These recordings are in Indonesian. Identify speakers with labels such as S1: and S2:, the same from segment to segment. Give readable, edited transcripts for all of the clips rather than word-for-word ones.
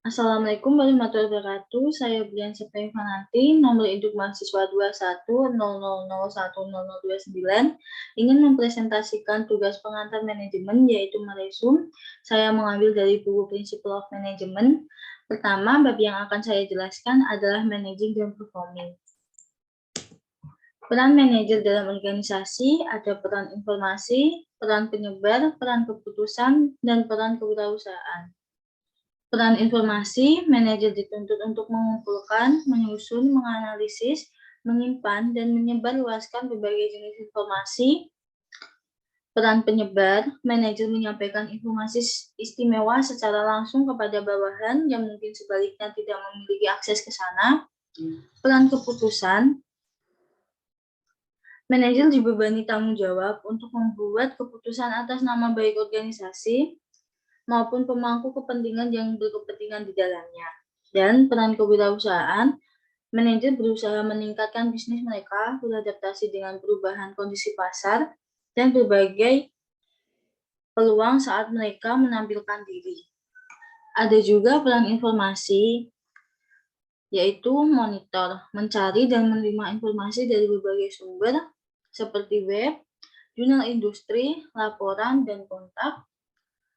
S1: Assalamualaikum warahmatullahi wabarakatuh. Saya Brian Septifanati, nomor induk mahasiswa 2100010029, ingin mempresentasikan tugas pengantar manajemen yaitu meresum. Saya mengambil dari buku Principle of Management. Pertama, bab yang akan saya jelaskan adalah managing dan performing. Peran manajer dalam organisasi ada peran informasi, peran penyebar, peran keputusan, dan peran kewirausahaan. Peran informasi, manajer dituntut untuk mengumpulkan, menyusun, menganalisis, menyimpan, dan menyebarluaskan berbagai jenis informasi. Peran penyebar, manajer menyampaikan informasi istimewa secara langsung kepada bawahan yang mungkin sebaliknya tidak memiliki akses ke sana. Peran keputusan, manajer dibebani tanggung jawab untuk membuat keputusan atas nama baik organisasi maupun pemangku kepentingan yang berkepentingan di dalamnya. Dan peran kewirausahaan, manajer berusaha meningkatkan bisnis mereka beradaptasi dengan perubahan kondisi pasar dan berbagai peluang saat mereka menampilkan diri. Ada juga peran informasi, yaitu monitor, mencari dan menerima informasi dari berbagai sumber seperti web, jurnal industri, laporan, dan kontak.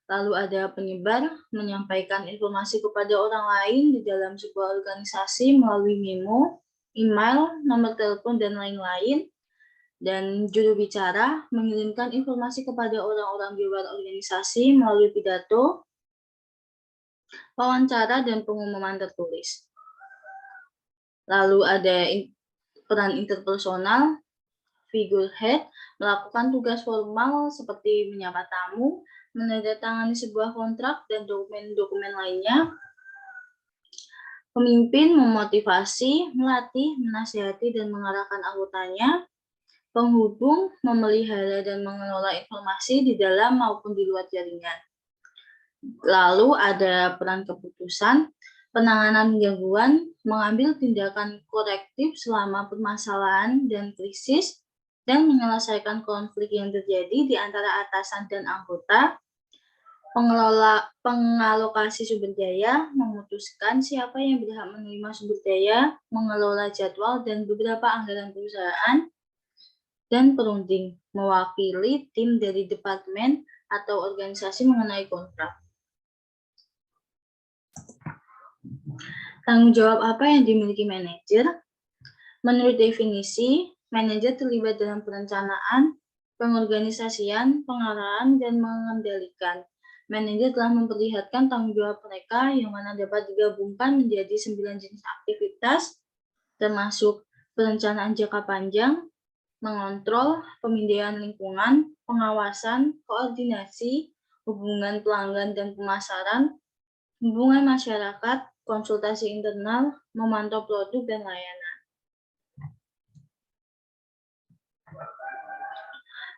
S1: Lalu ada penyebar, menyampaikan informasi kepada orang lain di dalam sebuah organisasi melalui memo, email, nomor telepon, dan lain-lain. Dan juru bicara, mengirimkan informasi kepada orang-orang di luar organisasi melalui pidato, wawancara, dan pengumuman tertulis. Lalu ada peran interpersonal, figurehead, melakukan tugas formal seperti menyapa tamu, menandatangani sebuah kontrak, dan dokumen-dokumen lainnya. Pemimpin memotivasi, melatih, menasihati, dan mengarahkan anggotanya. Penghubung memelihara dan mengelola informasi di dalam maupun di luar jaringan. Lalu ada peran keputusan, penanganan gangguan, mengambil tindakan korektif selama permasalahan dan krisis, dan menyelesaikan konflik yang terjadi di antara atasan dan anggota. Pengalokasi sumber daya, memutuskan siapa yang berhak menerima sumber daya, mengelola jadwal dan beberapa anggaran perusahaan, dan perunding, mewakili tim dari departemen atau organisasi mengenai kontrak. Tanggung jawab apa yang dimiliki manajer? Menurut definisi, manajer terlibat dalam perencanaan, pengorganisasian, pengarahan, dan mengendalikan. Manajer telah memperlihatkan tanggung jawab mereka yang mana dapat digabungkan menjadi 9 jenis aktivitas, termasuk perencanaan jangka panjang, mengontrol, pemindaian lingkungan, pengawasan, koordinasi, hubungan pelanggan dan pemasaran, hubungan masyarakat, konsultasi internal, memantau produk dan layanan.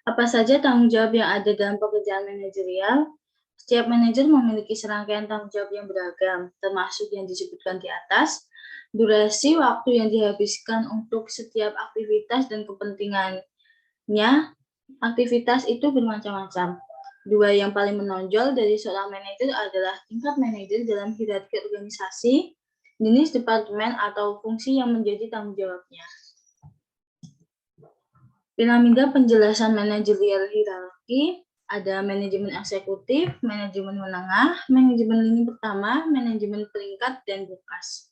S1: Apa saja tanggung jawab yang ada dalam pekerjaan manajerial? Setiap manajer memiliki serangkaian tanggung jawab yang beragam, termasuk yang disebutkan di atas. Durasi waktu yang dihabiskan untuk setiap aktivitas dan kepentingannya, aktivitas itu bermacam-macam. Dua yang paling menonjol dari seorang manajer adalah tingkat manajer dalam hierarki organisasi, jenis departemen atau fungsi yang menjadi tanggung jawabnya. Piramida penjelasan manajerial hierarki, ada manajemen eksekutif, manajemen menengah, manajemen lini pertama, manajemen peringkat, dan bekas.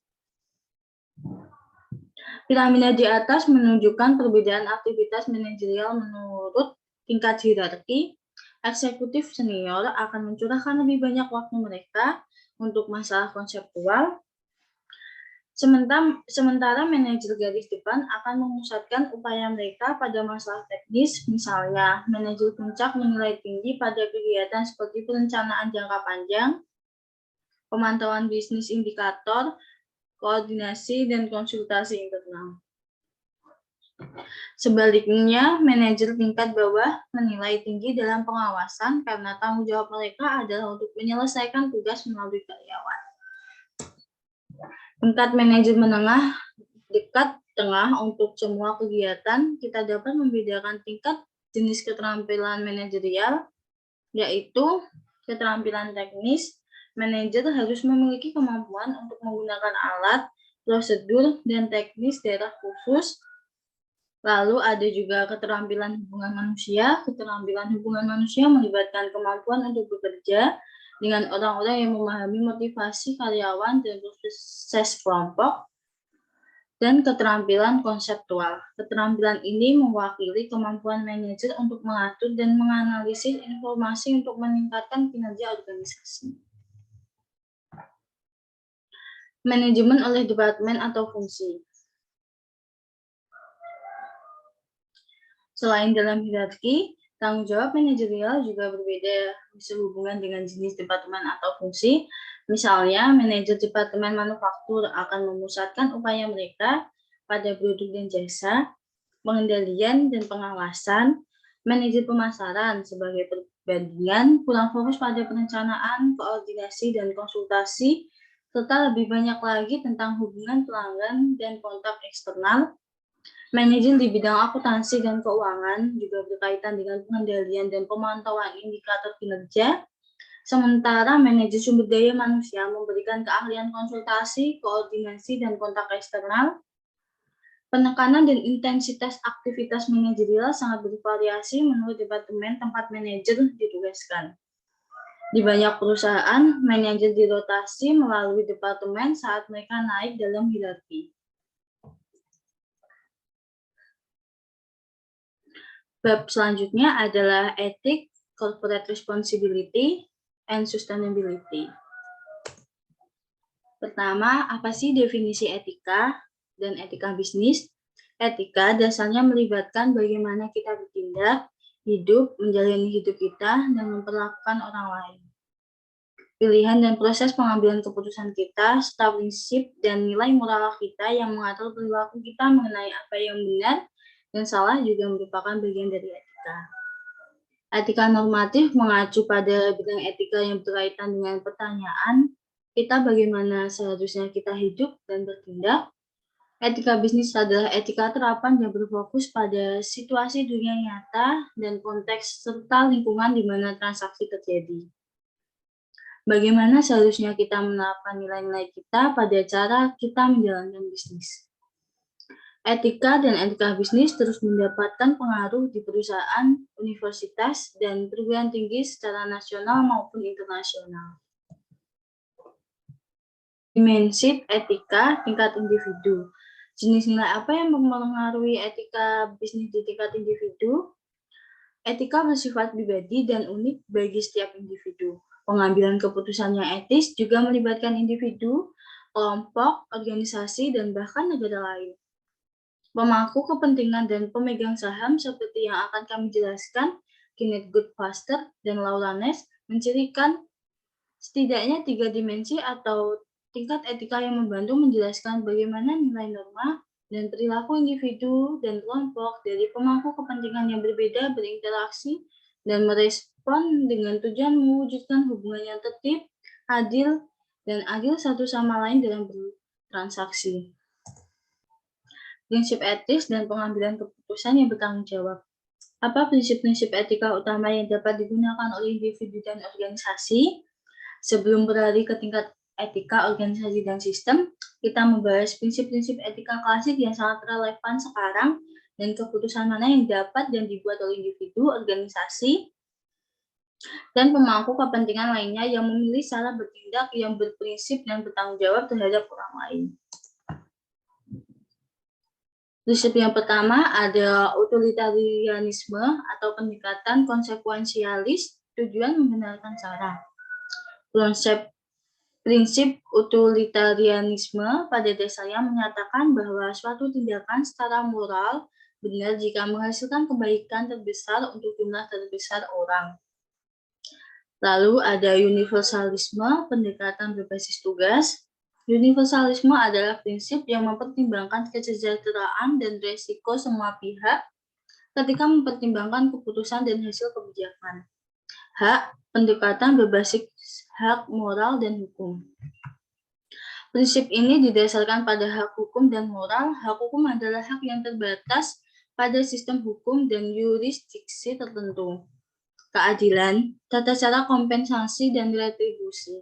S1: Piramida di atas menunjukkan perbedaan aktivitas manajerial menurut tingkat hierarki. Eksekutif senior akan mencurahkan lebih banyak waktu mereka untuk masalah konseptual, sementara manajer garis depan akan memusatkan upaya mereka pada masalah teknis, misalnya manajer puncak menilai tinggi pada kegiatan seperti perencanaan jangka panjang, pemantauan bisnis indikator, koordinasi, dan konsultasi internal. Sebaliknya, manajer tingkat bawah menilai tinggi dalam pengawasan karena tanggung jawab mereka adalah untuk menyelesaikan tugas melalui karyawan. Tingkat manajer menengah dekat tengah untuk semua kegiatan, kita dapat membedakan tingkat jenis keterampilan manajerial, yaitu keterampilan teknis, Manajer harus memiliki kemampuan untuk menggunakan alat, prosedur, dan teknis daerah khusus. Lalu ada juga keterampilan hubungan manusia. Keterampilan hubungan manusia melibatkan kemampuan untuk bekerja dengan orang-orang yang memahami motivasi karyawan dan proses kelompok. Dan keterampilan konseptual. Keterampilan ini mewakili kemampuan manajer untuk mengatur dan menganalisis informasi untuk meningkatkan kinerja organisasi. Manajemen oleh departemen atau fungsi. Selain dalam hierarki, tanggung jawab manajerial juga berbeda sehubungan dengan jenis departemen atau fungsi. Misalnya, manajer departemen manufaktur akan memusatkan upaya mereka pada produk dan jasa, pengendalian dan pengawasan. Manajer pemasaran sebagai perbandingan kurang fokus pada perencanaan, koordinasi, dan konsultasi, serta lebih banyak lagi tentang hubungan pelanggan dan kontak eksternal. Manajer di bidang akuntansi dan keuangan juga berkaitan dengan pengendalian dan pemantauan indikator kinerja. Sementara manajer sumber daya manusia memberikan keahlian konsultasi, koordinasi, dan kontak eksternal. Penekanan dan intensitas aktivitas manajerial sangat bervariasi menurut departemen tempat manajer ditugaskan. Di banyak perusahaan, manajer dirotasi melalui departemen saat mereka naik dalam hierarki. Bab selanjutnya adalah etik, corporate responsibility, and sustainability. Pertama, apa sih definisi etika dan etika bisnis? Etika dasarnya melibatkan bagaimana kita bertindak, hidup, menjalani hidup kita, dan memperlakukan orang lain. Pilihan dan proses pengambilan keputusan kita, serta prinsip dan nilai moral kita yang mengatur perilaku kita mengenai apa yang benar dan salah juga merupakan bagian dari etika. Etika normatif mengacu pada bidang etika yang berkaitan dengan pertanyaan kita bagaimana seharusnya kita hidup dan bertindak. Etika bisnis adalah etika terapan yang berfokus pada situasi dunia nyata dan konteks serta lingkungan di mana transaksi terjadi. Bagaimana seharusnya kita menerapkan nilai-nilai kita pada cara kita menjalankan bisnis. Etika dan etika bisnis terus mendapatkan pengaruh di perusahaan, universitas, dan perguruan tinggi secara nasional maupun internasional. Dimensi etika tingkat individu. Jenis nilai apa yang mempengaruhi etika bisnis di tingkat individu? Etika bersifat pribadi dan unik bagi setiap individu. Pengambilan keputusan yang etis juga melibatkan individu, kelompok, organisasi, dan bahkan negara lain. Pemangku kepentingan dan pemegang saham seperti yang akan kami jelaskan, Kenneth Goodfaster dan Laura Ness, mencirikan setidaknya 3 dimensi atau tingkat etika yang membantu menjelaskan bagaimana nilai norma dan perilaku individu dan kelompok dari pemangku kepentingan yang berbeda berinteraksi dan merespon dengan tujuan mewujudkan hubungan yang tertib, adil, dan adil satu sama lain dalam bertransaksi. Prinsip etis dan pengambilan keputusan yang bertanggung jawab. Apa prinsip-prinsip etika utama yang dapat digunakan oleh individu dan organisasi? Sebelum beralih ke tingkat etika organisasi dan sistem, kita membahas prinsip-prinsip etika klasik yang sangat relevan sekarang dan keputusan mana yang dapat dan dibuat oleh individu, organisasi, dan pemangku kepentingan lainnya yang memilih cara bertindak yang berprinsip dan bertanggung jawab terhadap orang lain. Prinsip yang pertama ada utilitarianisme atau pendekatan konsekuensialis, tujuan membenarkan cara. Prinsip utilitarianisme pada dasarnya menyatakan bahwa suatu tindakan secara moral benar jika menghasilkan kebaikan terbesar untuk jumlah terbesar orang. Lalu ada universalisme, pendekatan berbasis tugas. Universalisme adalah prinsip yang mempertimbangkan kesejahteraan dan risiko semua pihak ketika mempertimbangkan keputusan dan hasil kebijakan. Hak, pendekatan berbasis hak moral dan hukum. Prinsip ini didasarkan pada hak hukum dan moral. Hak hukum adalah hak yang terbatas pada sistem hukum dan yurisdiksi tertentu. Keadilan, tata cara kompensasi dan retribusi.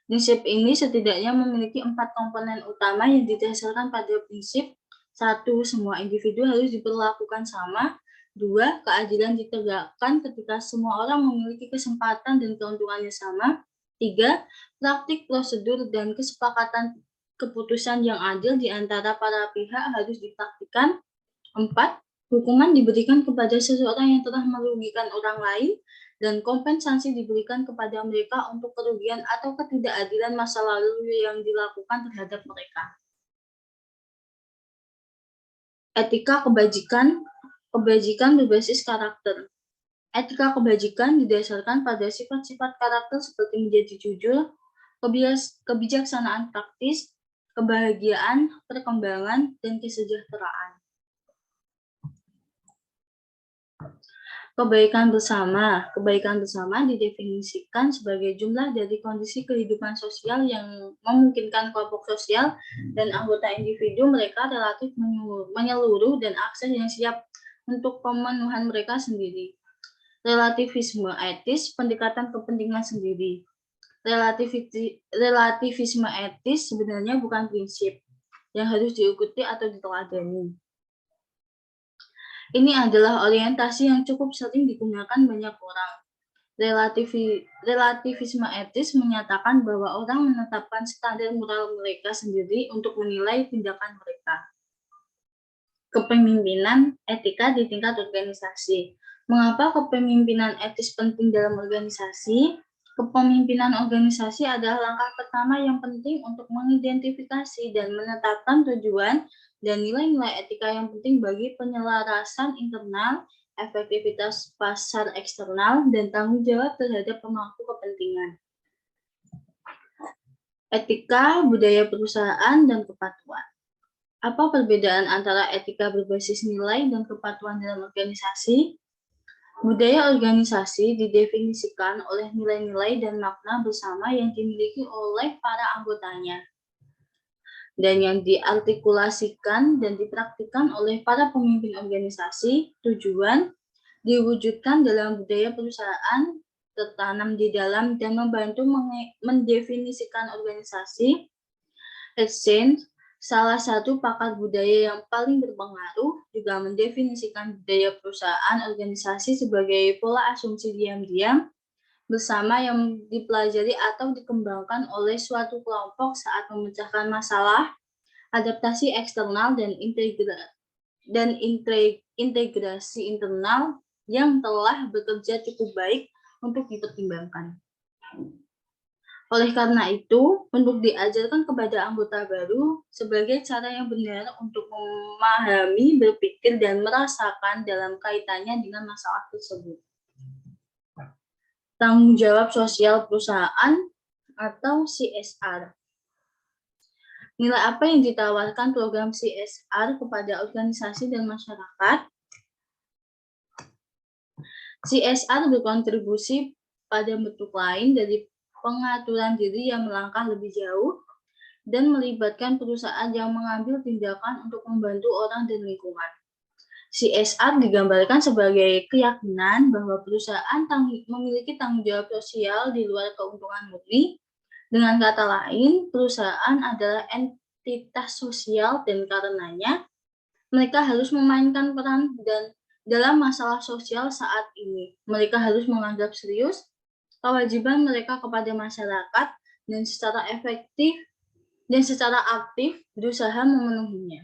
S1: Prinsip ini setidaknya memiliki 4 komponen utama yang didasarkan pada prinsip 1. Semua individu harus diperlakukan sama. 2. Keadilan ditegakkan ketika semua orang memiliki kesempatan dan keuntungannya sama. 3. Praktik prosedur dan kesepakatan keputusan yang adil di antara para pihak harus dipraktikkan. 4. Hukuman diberikan kepada seseorang yang telah merugikan orang lain dan kompensasi diberikan kepada mereka untuk kerugian atau ketidakadilan masa lalu yang dilakukan terhadap mereka. Etika kebajikan berbasis karakter. Etika kebajikan didasarkan pada sifat-sifat karakter seperti menjadi jujur, kebijaksanaan praktis, kebahagiaan, perkembangan, dan kesejahteraan. Kebaikan bersama didefinisikan sebagai jumlah dari kondisi kehidupan sosial yang memungkinkan kelompok sosial dan anggota individu mereka relatif menyeluruh dan akses yang siap untuk pemenuhan mereka sendiri. Relativisme etis, pendekatan kepentingan sendiri. Relativisme etis sebenarnya bukan prinsip yang harus diikuti atau diteladani. Ini adalah orientasi yang cukup sering digunakan banyak orang. Relativisme etis menyatakan bahwa orang menetapkan standar moral mereka sendiri untuk menilai tindakan mereka. Kepemimpinan etika di tingkat organisasi. Mengapa kepemimpinan etis penting dalam organisasi? Kepemimpinan organisasi adalah langkah pertama yang penting untuk mengidentifikasi dan menetapkan tujuan dan nilai-nilai etika yang penting bagi penyelarasan internal, efektivitas pasar eksternal, dan tanggung jawab terhadap pemangku kepentingan. Etika, budaya perusahaan, dan kepatuhan. Apa perbedaan antara etika berbasis nilai dan kepatuhan dalam organisasi? Budaya organisasi didefinisikan oleh nilai-nilai dan makna bersama yang dimiliki oleh para anggotanya dan yang diartikulasikan dan dipraktikkan oleh para pemimpin organisasi. Tujuan diwujudkan dalam budaya perusahaan, tertanam di dalam dan membantu mendefinisikan organisasi. Exchange, salah satu pakar budaya yang paling berpengaruh, juga mendefinisikan budaya perusahaan organisasi sebagai pola asumsi diam-diam bersama yang dipelajari atau dikembangkan oleh suatu kelompok saat memecahkan masalah, adaptasi eksternal, dan integrasi internal yang telah bekerja cukup baik untuk dipertimbangkan. Oleh karena itu, untuk diajarkan kepada anggota baru sebagai cara yang benar untuk memahami, berpikir, dan merasakan dalam kaitannya dengan masalah tersebut. Tanggung jawab sosial perusahaan atau CSR. Nilai apa yang ditawarkan program CSR kepada organisasi dan masyarakat? CSR berkontribusi pada bentuk lain dari pengaturan diri yang melangkah lebih jauh dan melibatkan perusahaan yang mengambil tindakan untuk membantu orang dan lingkungan. CSR digambarkan sebagai keyakinan bahwa perusahaan memiliki tanggung jawab sosial di luar keuntungan murni. Dengan kata lain, perusahaan adalah entitas sosial dan karenanya mereka harus memainkan peran dalam masalah sosial saat ini. Mereka harus menganggap serius kewajiban mereka kepada masyarakat dan secara efektif dan secara aktif berusaha memenuhinya.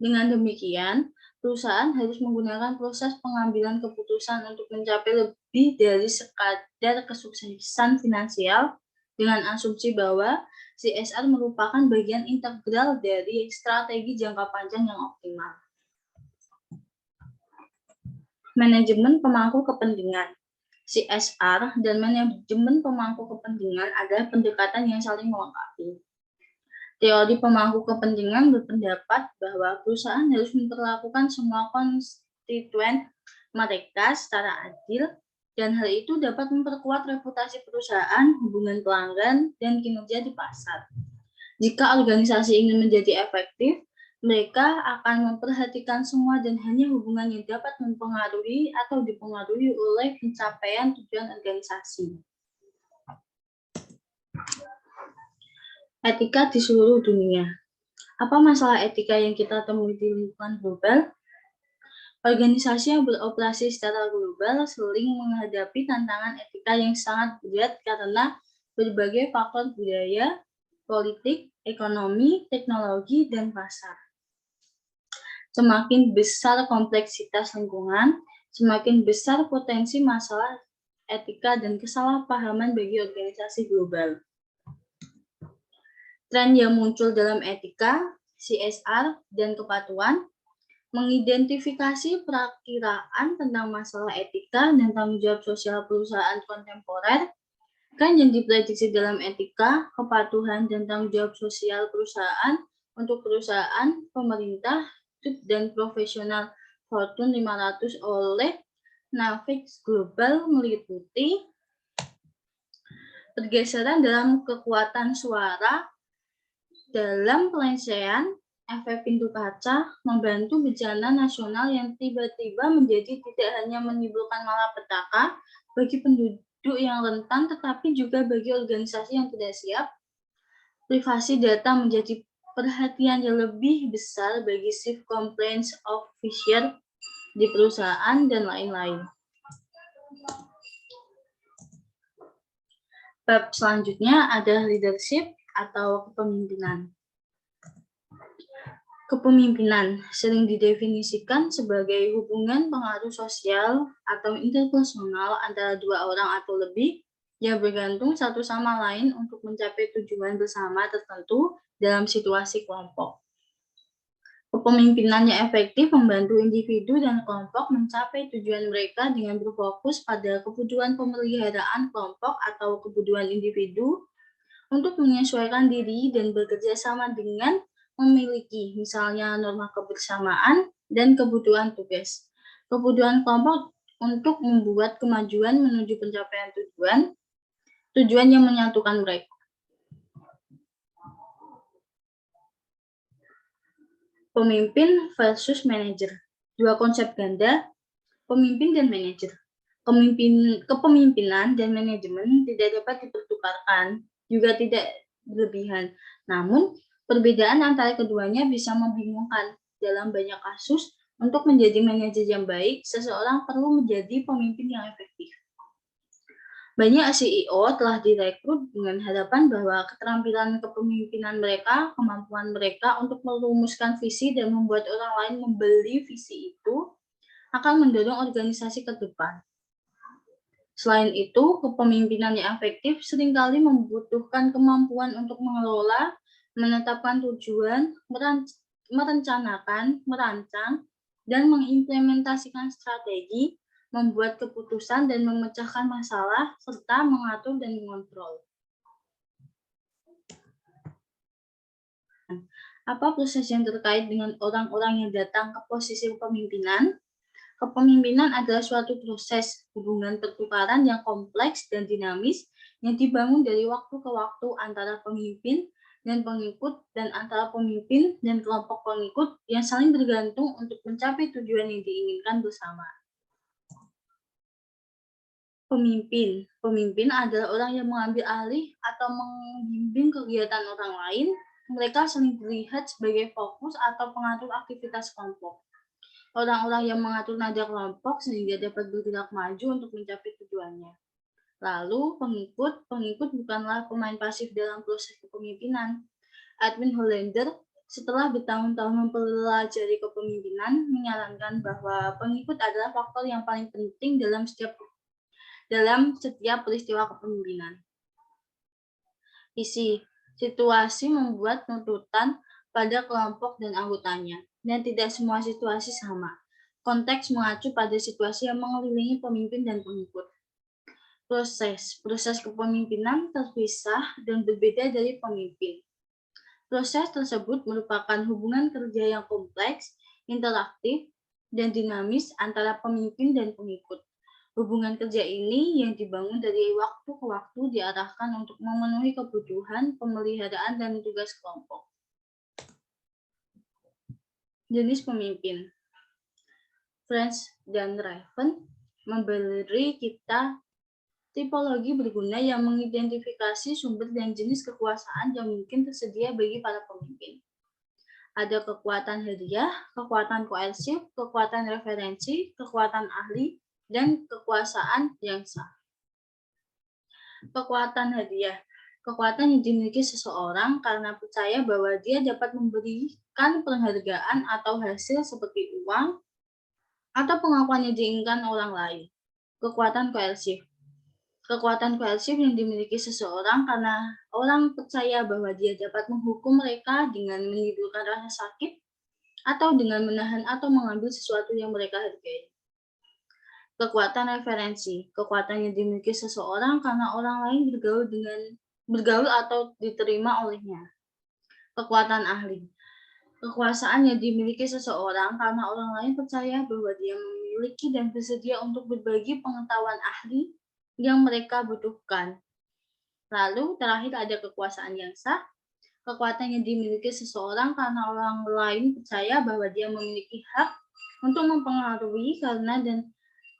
S1: Dengan demikian, perusahaan harus menggunakan proses pengambilan keputusan untuk mencapai lebih dari sekadar kesuksesan finansial dengan asumsi bahwa CSR merupakan bagian integral dari strategi jangka panjang yang optimal. Manajemen pemangku kepentingan. CSR dan manajemen pemangku kepentingan adalah pendekatan yang saling melengkapi. Teori pemangku kepentingan berpendapat bahwa perusahaan harus memperlakukan semua konstituen mereka secara adil, dan hal itu dapat memperkuat reputasi perusahaan, hubungan pelanggan, dan kinerja di pasar. Jika organisasi ingin menjadi efektif, mereka akan memperhatikan semua dan hanya hubungan yang dapat mempengaruhi atau dipengaruhi oleh pencapaian tujuan organisasi. Etika di seluruh dunia. Apa masalah etika yang kita temui di lingkungan global? Organisasi yang beroperasi secara global sering menghadapi tantangan etika yang sangat berat karena berbagai faktor budaya, politik, ekonomi, teknologi, dan pasar. Semakin besar kompleksitas lingkungan, semakin besar potensi masalah etika dan kesalahpahaman bagi organisasi global. Tren yang muncul dalam etika, CSR, dan kepatuhan mengidentifikasi perakiraan tentang masalah etika dan tanggung jawab sosial perusahaan kontemporer, kan yang diprediksi dalam etika, kepatuhan, dan tanggung jawab sosial perusahaan untuk perusahaan, pemerintah, dan profesional Fortune 500 oleh Navix Global meliputi pergeseran dalam kekuatan suara dalam pelecehan, efek pintu kaca, membantu bencana nasional yang tiba-tiba menjadi tidak hanya menimbulkan malapetaka bagi penduduk yang rentan, tetapi juga bagi organisasi yang tidak siap. Privasi data menjadi perhatian yang lebih besar bagi Chief Compliance Officer di perusahaan, dan lain-lain. Bab selanjutnya ada leadership atau kepemimpinan. Kepemimpinan sering didefinisikan sebagai hubungan pengaruh sosial atau interpersonal antara dua orang atau lebih yang bergantung satu sama lain untuk mencapai tujuan bersama tertentu dalam situasi kelompok. Kepemimpinan yang efektif membantu individu dan kelompok mencapai tujuan mereka dengan berfokus pada kebutuhan pemeliharaan kelompok atau kebutuhan individu untuk menyesuaikan diri dan bekerja sama dengan memiliki misalnya norma kebersamaan dan kebutuhan tugas. Kebutuhan kelompok untuk membuat kemajuan menuju pencapaian tujuan yang menyatukan mereka. Pemimpin versus manajer. Dua konsep ganda, pemimpin dan manajer. Kepemimpinan dan manajemen tidak dapat dipertukarkan, juga tidak berlebihan. Namun, perbedaan antara keduanya bisa membingungkan. Dalam banyak kasus, untuk menjadi manajer yang baik, seseorang perlu menjadi pemimpin yang efektif. Banyak CEO telah direkrut dengan harapan bahwa keterampilan kepemimpinan mereka, kemampuan mereka untuk merumuskan visi dan membuat orang lain membeli visi itu akan mendorong organisasi ke depan. Selain itu, kepemimpinan yang efektif seringkali membutuhkan kemampuan untuk mengelola, menetapkan tujuan, merencanakan, merancang, dan mengimplementasikan strategi, membuat keputusan dan memecahkan masalah, serta mengatur dan mengontrol. Apa proses yang terkait dengan orang-orang yang datang ke posisi kepemimpinan? Kepemimpinan adalah suatu proses hubungan pertukaran yang kompleks dan dinamis yang dibangun dari waktu ke waktu antara pemimpin dan pengikut dan antara pemimpin dan kelompok pengikut yang saling bergantung untuk mencapai tujuan yang diinginkan bersama. Pemimpin adalah orang yang mengambil alih atau membimbing kegiatan orang lain. Mereka sering dilihat sebagai fokus atau pengatur aktivitas kelompok. Orang-orang yang mengatur nada kelompok sehingga dapat bergerak maju untuk mencapai tujuannya. Lalu, pengikut bukanlah pemain pasif dalam proses kepemimpinan. Edwin Hollander, setelah bertahun-tahun mempelajari kepemimpinan, menyarankan bahwa pengikut adalah faktor yang paling penting dalam setiap peristiwa kepemimpinan. Isi situasi membuat tuntutan pada kelompok dan anggotanya, dan tidak semua situasi sama. Konteks mengacu pada situasi yang mengelilingi pemimpin dan pengikut. Proses kepemimpinan terpisah dan berbeda dari pemimpin. Proses tersebut merupakan hubungan kerja yang kompleks, interaktif, dan dinamis antara pemimpin dan pengikut. Hubungan kerja ini yang dibangun dari waktu ke waktu diarahkan untuk memenuhi kebutuhan, pemeliharaan, dan tugas kelompok. Jenis pemimpin. French dan Raven memberi kita Tipologi berguna yang mengidentifikasi sumber dan jenis kekuasaan yang mungkin tersedia bagi para pemimpin. Ada kekuatan hadiah, kekuatan koersif, kekuatan referensi, kekuatan ahli, dan kekuasaan yang sah. Kekuatan hadiah. Kekuatan yang dimiliki seseorang karena percaya bahwa dia dapat memberikan penghargaan atau hasil seperti uang atau pengakuan yang diinginkan orang lain. Kekuatan koersif. Kekuatan koersif yang dimiliki seseorang karena orang percaya bahwa dia dapat menghukum mereka dengan menimbulkan rasa sakit atau dengan menahan atau mengambil sesuatu yang mereka hargai. Kekuatan referensi. Kekuatan yang dimiliki seseorang karena orang lain bergaul atau diterima olehnya. Kekuatan ahli. Kekuasaan yang dimiliki seseorang karena orang lain percaya bahwa dia memiliki dan bersedia untuk berbagi pengetahuan ahli yang mereka butuhkan. Lalu terakhir ada kekuasaan yang sah, kekuatan yang dimiliki seseorang karena orang lain percaya bahwa dia memiliki hak untuk mempengaruhi karena dan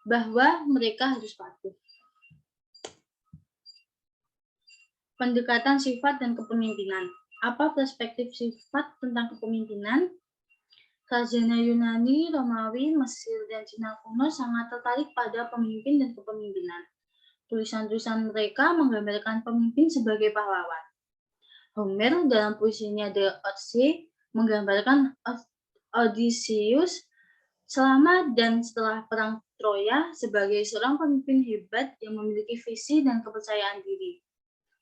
S1: bahwa mereka harus patuh. Pendekatan sifat dan kepemimpinan. Apa perspektif sifat tentang kepemimpinan? Sarjana Yunani, Romawi, Mesir, dan Cina kuno sangat tertarik pada pemimpin dan kepemimpinan. Tulisan-tulisan mereka menggambarkan pemimpin sebagai pahlawan. Homer dalam puisinya The Odyssey menggambarkan Odysseus selama dan setelah perang Troya sebagai seorang pemimpin hebat yang memiliki visi dan kepercayaan diri.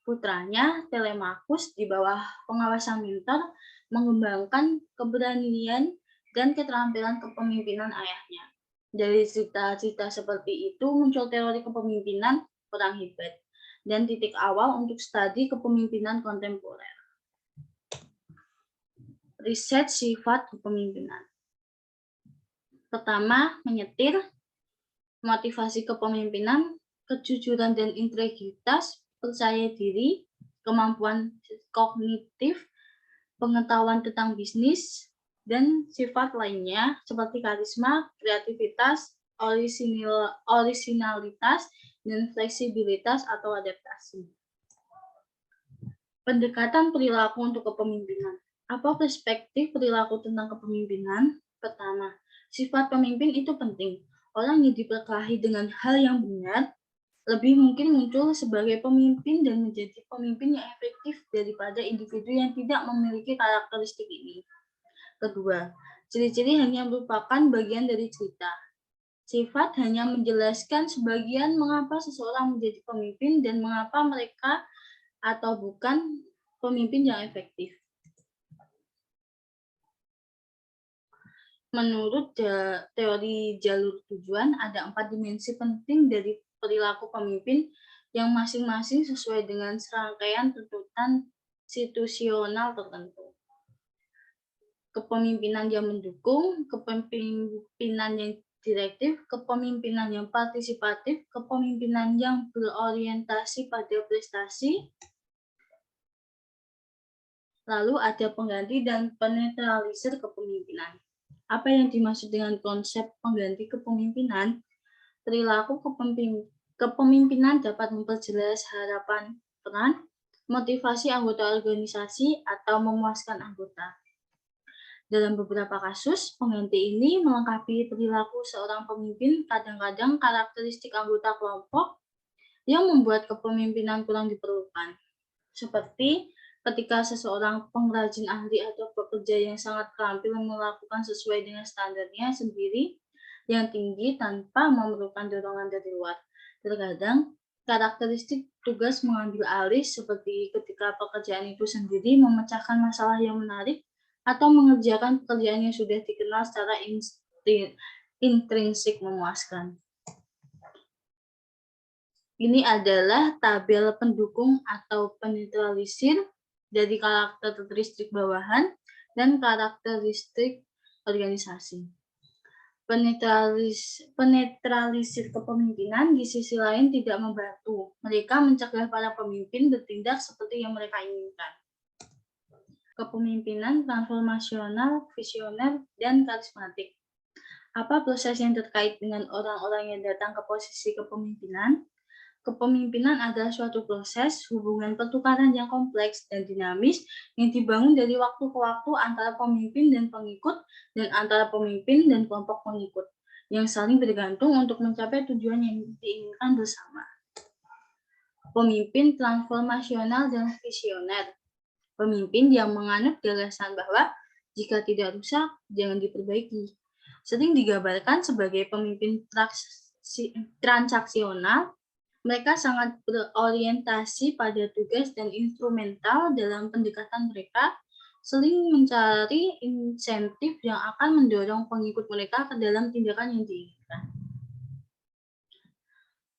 S1: Putranya, Telemachus, di bawah pengawasan mentor, mengembangkan keberanian dan keterampilan kepemimpinan ayahnya. Dari cita-cita seperti itu muncul teori kepemimpinan orang hebat dan titik awal untuk studi kepemimpinan kontemporer. Riset sifat kepemimpinan. Pertama, menyetir, motivasi kepemimpinan, kejujuran dan integritas, percaya diri, kemampuan kognitif, pengetahuan tentang bisnis, dan sifat lainnya seperti karisma, kreativitas, orisinalitas, dan fleksibilitas atau adaptasi. Pendekatan perilaku untuk kepemimpinan. Apa perspektif perilaku tentang kepemimpinan? Pertama, sifat pemimpin itu penting. Orang yang diberkahi dengan hal yang benar lebih mungkin muncul sebagai pemimpin dan menjadi pemimpin yang efektif daripada individu yang tidak memiliki karakteristik ini. Kedua, ciri-ciri hanya merupakan bagian dari cerita. Sifat hanya menjelaskan sebagian mengapa seseorang menjadi pemimpin dan mengapa mereka atau bukan pemimpin yang efektif. Menurut teori jalur tujuan, ada 4 dimensi penting dari perilaku pemimpin yang masing-masing sesuai dengan serangkaian tuntutan situasional tertentu. Kepemimpinan yang mendukung, kepemimpinan yang direktif, kepemimpinan yang partisipatif, kepemimpinan yang berorientasi pada prestasi, lalu ada pengganti dan penetralisir kepemimpinan. Apa yang dimaksud dengan konsep pengganti kepemimpinan? Perilaku kepemimpinan dapat memperjelas harapan peran, motivasi anggota organisasi, atau memuaskan anggota. Dalam beberapa kasus, pengganti ini melengkapi perilaku seorang pemimpin, kadang-kadang karakteristik anggota kelompok yang membuat kepemimpinan kurang diperlukan. Seperti ketika seseorang pengrajin ahli atau pekerja yang sangat terampil melakukan sesuai dengan standarnya sendiri yang tinggi tanpa memerlukan dorongan dari luar. Terkadang, karakteristik tugas mengambil alih seperti ketika pekerjaan itu sendiri memecahkan masalah yang menarik atau mengerjakan pekerjaan yang sudah dikenal secara intrinsik memuaskan. Ini adalah tabel pendukung atau penetralisir dari karakteristik bawahan dan karakteristik organisasi. Penetralisir kepemimpinan di sisi lain tidak membantu. Mereka mencegah para pemimpin bertindak seperti yang mereka inginkan. Kepemimpinan transformasional, visioner, dan karismatik. Apa proses yang terkait dengan orang-orang yang datang ke posisi kepemimpinan? Kepemimpinan adalah suatu proses hubungan pertukaran yang kompleks dan dinamis yang dibangun dari waktu ke waktu antara pemimpin dan pengikut dan antara pemimpin dan kelompok pengikut yang saling bergantung untuk mencapai tujuan yang diinginkan bersama. Pemimpin transformasional dan visioner. Pemimpin yang menganut gagasan bahwa jika tidak rusak, jangan diperbaiki. Sering digambarkan sebagai pemimpin transaksional. Mereka sangat berorientasi pada tugas dan instrumental dalam pendekatan mereka, sering mencari insentif yang akan mendorong pengikut mereka ke dalam tindakan yang diinginkan.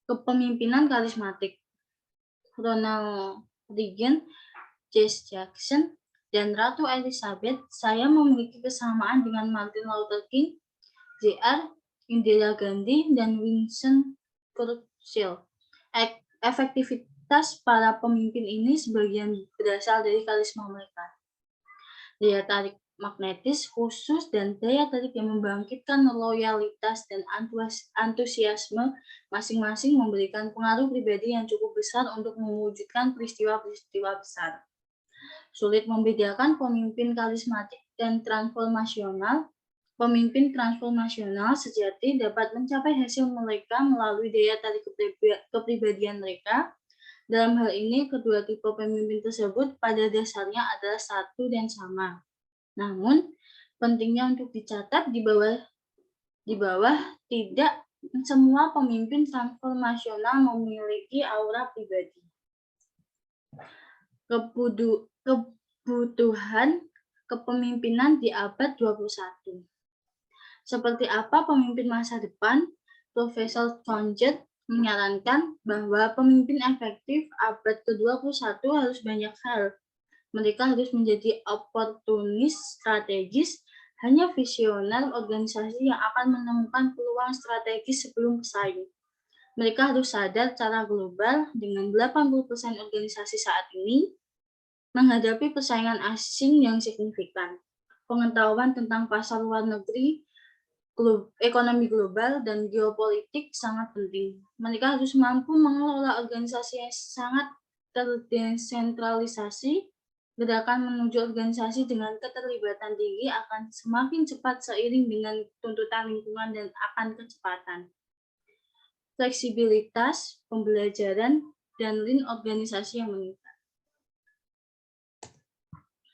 S1: Kepemimpinan karismatik. Ronald Reagan, Jesse Jackson, dan Ratu Elizabeth, saya memiliki kesamaan dengan Martin Luther King, Jr., Indira Gandhi, dan Winston Churchill. Efektivitas para pemimpin ini sebagian berasal dari karisma mereka. Daya tarik magnetis khusus dan daya tarik yang membangkitkan loyalitas dan antusiasme masing-masing memberikan pengaruh pribadi yang cukup besar untuk mewujudkan peristiwa-peristiwa besar. Sulit membedakan pemimpin karismatik dan transformasional. Pemimpin transformasional sejati dapat mencapai hasil mereka melalui daya tarik kepribadian mereka. Dalam hal ini, kedua tipe pemimpin tersebut pada dasarnya adalah satu dan sama. Namun, pentingnya untuk dicatat di bawah tidak semua pemimpin transformasional memiliki aura pribadi. Kebutuhan kepemimpinan di abad 21. Seperti apa pemimpin masa depan? Profesor Conjet menyarankan bahwa pemimpin efektif abad ke-21 harus banyak hal. Mereka harus menjadi oportunis strategis, hanya visioner organisasi yang akan menemukan peluang strategis sebelum bersaing. Mereka harus sadar secara global dengan 80% organisasi saat ini menghadapi persaingan asing yang signifikan. Pengetahuan tentang pasar luar negeri, ekonomi global, dan geopolitik sangat penting. Mereka harus mampu mengelola organisasi yang sangat terdesentralisasi. Gerakan menuju organisasi dengan keterlibatan tinggi akan semakin cepat seiring dengan tuntutan lingkungan dan akan kecepatan. Fleksibilitas, pembelajaran, dan lean organisasi yang meningkat.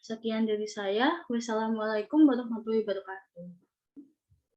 S1: Sekian dari saya. Wassalamualaikum warahmatullahi wabarakatuh.